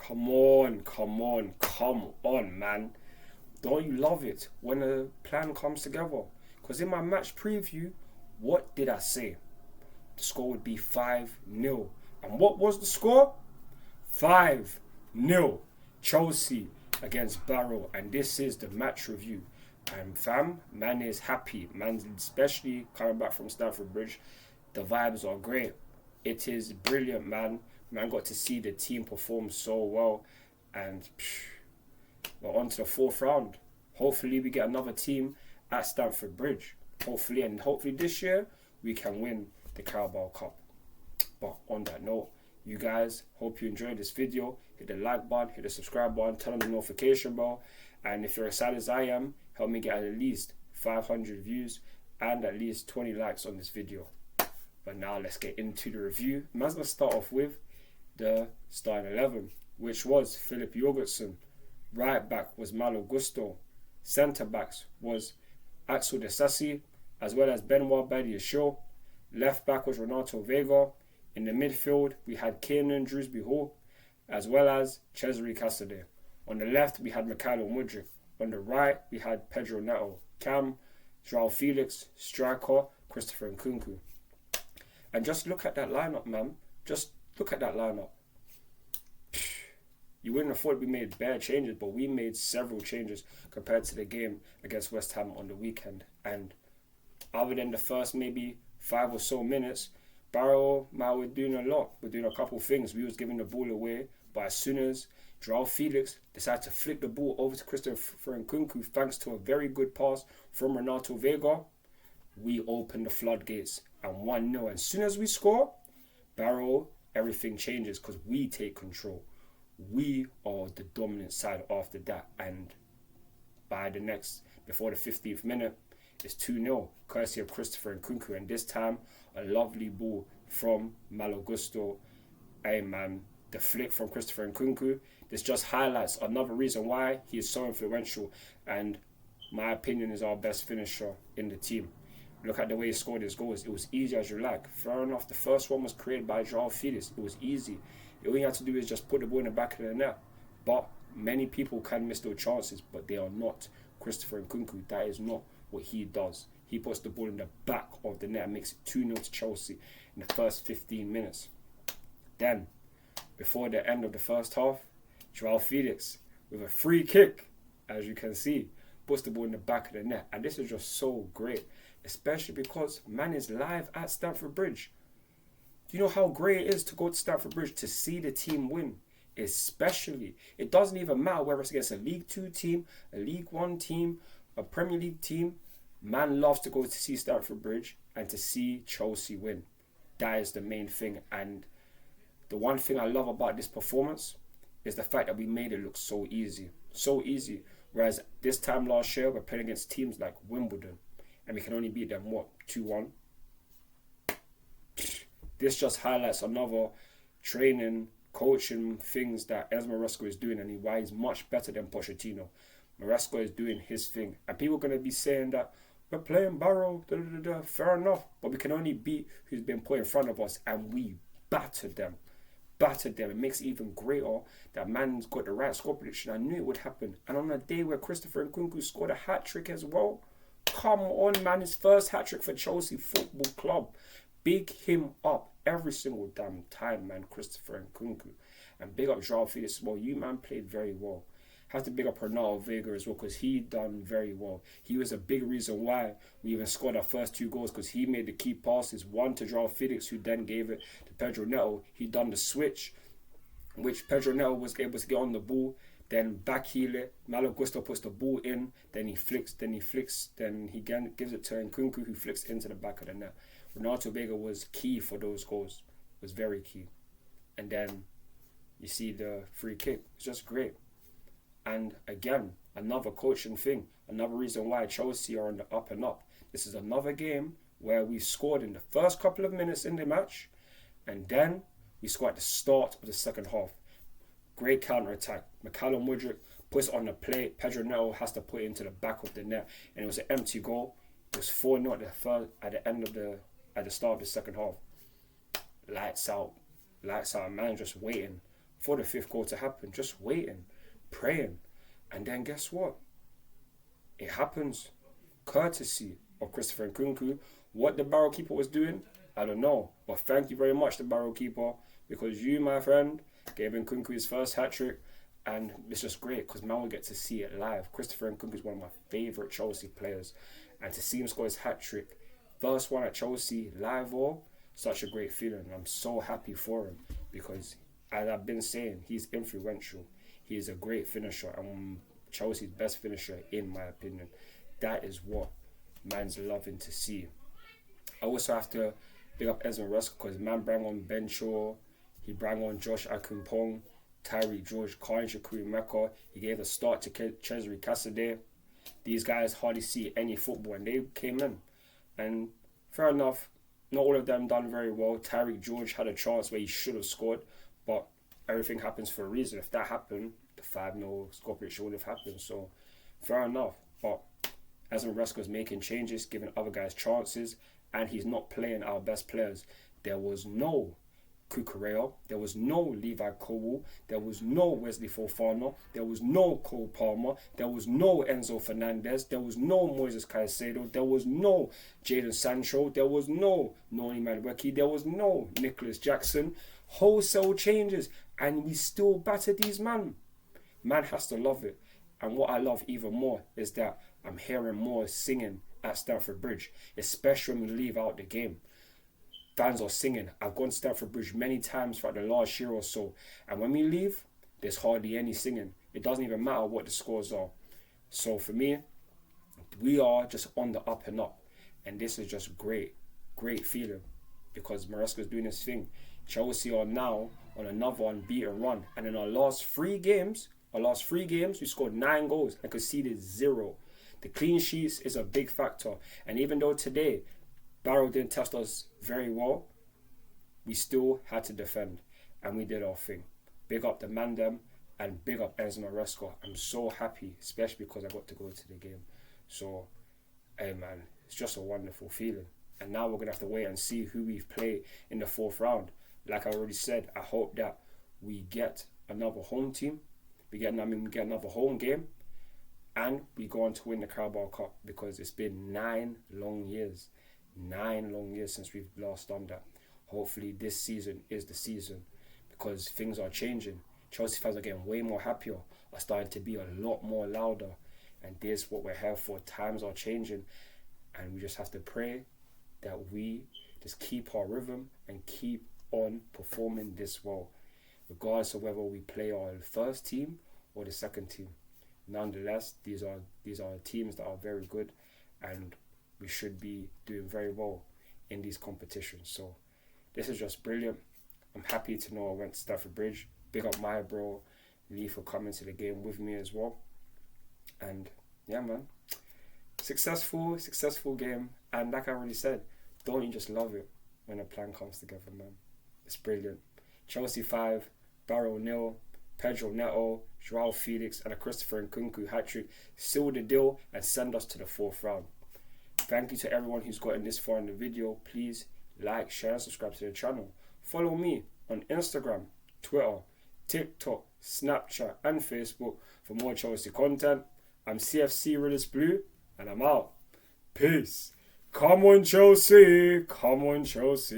Come on, come on, come on, man. Don't you love it when a plan comes together? Because in my match preview, what did I say? The score would be 5-0. And what was the score? 5-0. Chelsea against Barrow. And this is the match review. And fam, man is happy. Man, especially coming back from Stamford Bridge, the vibes are great. It is brilliant, man. Man got to see the team perform so well. And we're on to the fourth round. Hopefully we get another team at Stamford Bridge. Hopefully this year we can win the Carabao Cup. But on that note, you guys, hope you enjoyed this video. Hit the like button, hit the subscribe button, turn on the notification bell. And if you're excited as I am, help me get at least 500 views and at least 20 likes on this video. But now let's get into the review. I'm going to start off with the starting 11, which was Philip Jorgensen. Right back was Malo Gusto. Centre backs was Axel Desassi, as well as Benoit Badiashile. Left back was Renato Vega. In the midfield, we had Kiernan Dewsbury-Hall, as well as Cesare Casadei. On the left, we had Mikhailo Mudryk. On the right, we had Pedro Neto. Cam, Joao Felix, striker, Christopher Nkunku. And just look at that lineup, man. Just look at that lineup. You wouldn't have thought we made bad changes, but we made several changes compared to the game against West Ham on the weekend. And other than the first maybe 5 or so minutes, Barrow, man, we're doing a lot. We're doing a couple things. We was giving the ball away, but as soon as Joao Felix decided to flick the ball over to Christopher Nkunku, thanks to a very good pass from Renato Vega, we opened the floodgates and 1-0. And as soon as we score, Barrow, everything changes because we take control. We are the dominant side after that. And before the 15th minute, it's 2-0, courtesy of Christopher Nkunku. And this time, a lovely ball from Malo Gusto. Hey man, the flick from Christopher Nkunku. This just highlights another reason why he is so influential. And my opinion is our best finisher in the team. Look at the way he scored his goals. It was easy as you like. Fair enough, the first one was created by Joao Felix. It was easy. All you have to do is just put the ball in the back of the net. But many people can miss those chances, but they are not Christopher Nkunku. That is not what he does. He puts the ball in the back of the net and makes it 2-0 to Chelsea in the first 15 minutes. Then, before the end of the first half, Joao Felix, with a free kick, as you can see, puts the ball in the back of the net. And this is just so great, especially because man is live at Stamford Bridge. Do you know how great it is to go to Stamford Bridge to see the team win? Especially, it doesn't even matter whether it's against a League 2 team, a League 1 team, a Premier League team. Man loves to go to see Stamford Bridge and to see Chelsea win. That is the main thing. And the one thing I love about this performance is the fact that we made it look so easy. So easy. Whereas this time last year, we're playing against teams like Wimbledon. And we can only beat them, 2-1? This just highlights another training, coaching things that Enzo Maresca is doing, and why he's much better than Pochettino. Maresca is doing his thing. And people are going to be saying that we're playing Barrow, fair enough. But we can only beat who's been put in front of us, and we battered them. It makes it even greater that man's got the right score prediction. I knew it would happen. And on a day where Christopher Nkunku scored a hat-trick as well, come on, man, his first hat-trick for Chelsea Football Club. Big him up every single damn time, man, Christopher Nkunku. And big up Joao Felix as well. You, man, played very well. Have to big up Renato Vega as well, because he done very well. He was a big reason why we even scored our first 2 goals, because he made the key passes. One to Joao Felix, who then gave it to Pedro Neto. He done the switch, which Pedro Neto was able to get on the ball, then backheel it. Malo Gusto puts the ball in, then he flicks, then he again gives it to Nkunku, who flicks into the back of the net. Renato Vega was key for those goals. Was very key. And then you see the free kick. It's just great. And again, another coaching thing. Another reason why Chelsea are on the up and up. This is another game where we scored in the first couple of minutes in the match. And then we scored at the start of the second half. Great counter-attack. Mikhailo Mudryk puts it on the plate. Pedro Neto has to put it into the back of the net. And it was an empty goal. It was 4-0 at the start of the second half. Lights out. Man just waiting for the fifth goal to happen, just waiting, praying. And then guess what? It happens. Courtesy of Christopher Nkunku. What the Barrow keeper was doing, I don't know. But thank you very much, the Barrow keeper, because you, my friend, gave Nkunku his first hat-trick. And it's just great because man will get to see it live. Christopher Nkunku is one of my favourite Chelsea players. And to see him score his hat-trick, first one at Chelsea, live all, such a great feeling. I'm so happy for him because, as I've been saying, he's influential. He is a great finisher and Chelsea's best finisher, in my opinion. That is what man's loving to see. I also have to big up Esma Rusk because man brought on Ben Shaw, he brought on Josh Akumpong, Tyree George, Karen Shakuri Mecca. He gave a start to Cesare Casadei. These guys hardly see any football and they came in. And fair enough, not all of them done very well. Tyree George had a chance where he should have scored, but everything happens for a reason. If that happened, the 5-0 score prediction would have happened. So fair enough. But Esma Rusk was making changes, giving other guys chances, and he's not playing our best players. There was no Cucurella, there was no Levi Colwill, there was no Wesley Fofana, there was no Cole Palmer, there was no Enzo Fernandez, there was no Moises Caicedo, there was no Jadon Sancho, there was no Noni Madueke, there was no Nicholas Jackson. Wholesale changes, and we still battered these man. Man has to love it. And what I love even more is that I'm hearing more singing at Stamford Bridge, especially when we leave out the game. Fans are singing. I've gone to Stamford Bridge many times throughout the last year or so. And when we leave, there's hardly any singing. It doesn't even matter what the scores are. So for me, we are just on the up and up. And this is just great feeling. Because Maresca's doing his thing. Chelsea are now on another unbeaten run. And in our last three games, we scored 9 goals and conceded 0. The clean sheets is a big factor. And even though today, Barrow didn't test us very well, we still had to defend and we did our thing. Big up the Mandem and big up Esma Rusk. I'm so happy, especially because I got to go to the game. So, hey man, it's just a wonderful feeling. And now we're going to have to wait and see who we play in the 4th round. Like I already said, I hope that we get another home team. We get another home game. And we go on to win the Carabao Cup because it's been 9 long years. 9 long years since we've last done that. Hopefully this season is the season because things are changing. Chelsea fans are getting way more happier, are starting to be a lot more louder, and this is what we're here for. Times are changing and we just have to pray that we just keep our rhythm and keep on performing this well, regardless of whether we play our first team or the second team. Nonetheless, these are teams that are very good and we should be doing very well in these competitions. So this is just brilliant. I'm happy to know I went to Stamford Bridge. Big up my bro Lee for coming to the game with me as well. And yeah man, successful game. And like I already said, don't you just love it when a plan comes together, man? It's brilliant. Chelsea 5, Barrow 0, Pedro, Neto, Joao, Felix and a Christopher Nkunku hat-trick seal the deal and send us to the 4th round. Thank you to everyone who's gotten this far in the video. Please like, share and subscribe to the channel. Follow me on Instagram, Twitter, TikTok, Snapchat and Facebook for more Chelsea content. I'm CFC Realist Blue and I'm out. Peace. Come on Chelsea. Come on Chelsea.